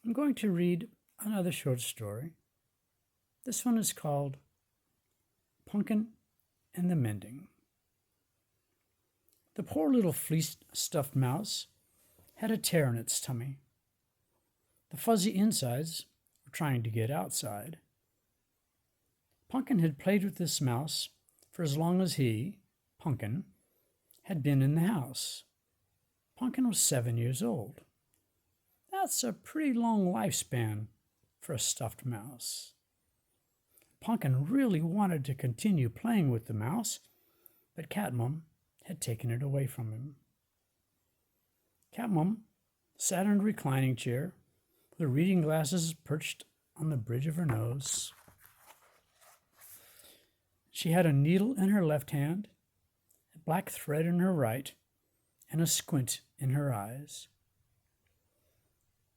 I'm going to read another short story. This one is called Punkin and the Mending. The poor little fleeced stuffed mouse had a tear in its tummy. The fuzzy insides were trying to get outside. Punkin had played with this mouse for as long as he, Punkin, had been in the house. Punkin was 7 years old. That's a pretty long lifespan for a stuffed mouse. Punkin really wanted to continue playing with the mouse, but Catmum had taken it away from him. Catmum sat in a reclining chair with her reading glasses perched on the bridge of her nose. She had a needle in her left hand, a black thread in her right, and a squint in her eyes.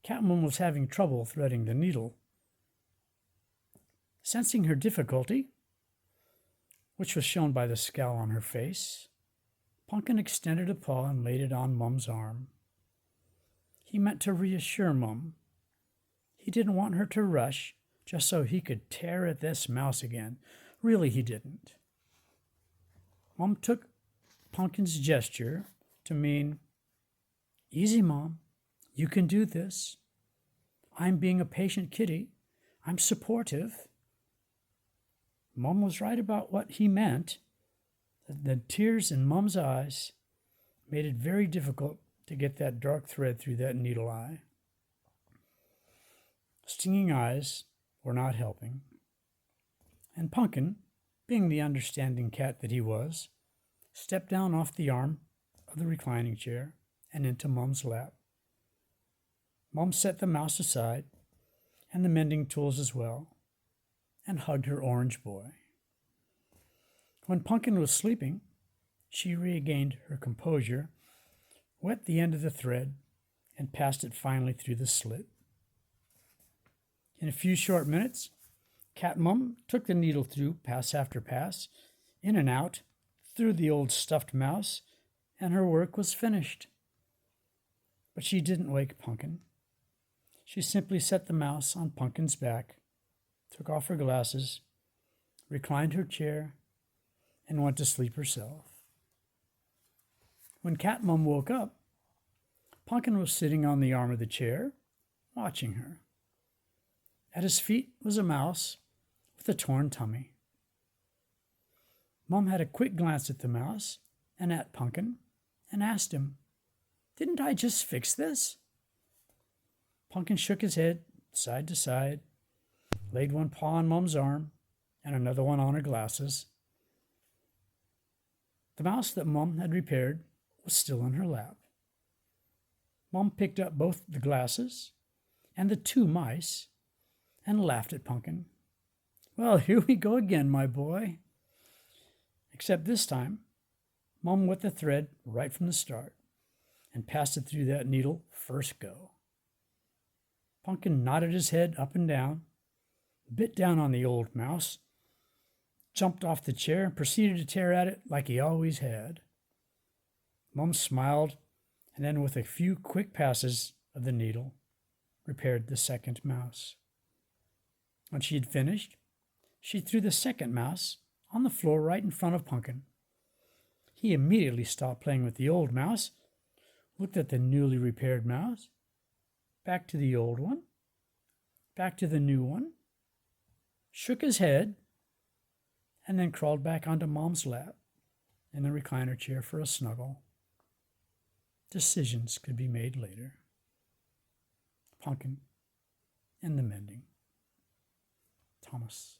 Catmum was having trouble threading the needle. Sensing her difficulty, which was shown by the scowl on her face, Punkin extended a paw and laid it on Mum's arm. He meant to reassure Mum. He didn't want her to rush just so he could tear at this mouse again. Really, he didn't. Mum took Punkin's gesture to mean, "Easy, Mom. You can do this. I'm being a patient kitty. I'm supportive." Mum was right about what he meant. The tears in Mum's eyes made it very difficult to get that dark thread through that needle eye. Stinging eyes were not helping. And Punkin, being the understanding cat that he was, stepped down off the arm of the reclining chair and into Mum's lap. Mum set the mouse aside, and the mending tools as well, and hugged her orange boy. When Punkin was sleeping, she regained her composure, wet the end of the thread, and passed it finally through the slit. In a few short minutes, Catmum took the needle through pass after pass, in and out, through the old stuffed mouse, and her work was finished. But she didn't wake Punkin. She simply set the mouse on Punkin's back, took off her glasses, reclined her chair, and went to sleep herself. When Catmum woke up, Punkin was sitting on the arm of the chair, watching her. At his feet was a mouse with a torn tummy. Mum had a quick glance at the mouse and at Punkin and asked him, "Didn't I just fix this?" Punkin shook his head side to side, laid one paw on Mum's arm and another one on her glasses. The mouse that Mum had repaired was still in her lap. Mum picked up both the glasses and the two mice and laughed at Punkin. "Well, here we go again, my boy." Except this time, Mum wet the thread right from the start and passed it through that needle first go. Punkin nodded his head up and down, bit down on the old mouse, jumped off the chair, and proceeded to tear at it like he always had. Mum smiled, and then with a few quick passes of the needle, repaired the second mouse. When she had finished, she threw the second mouse on the floor right in front of Punkin. He immediately stopped playing with the old mouse, looked at the newly repaired mouse, back to the old one, back to the new one, shook his head, and then crawled back onto Mom's lap in the recliner chair for a snuggle. Decisions could be made later. Punkin and the Mending. Thomas.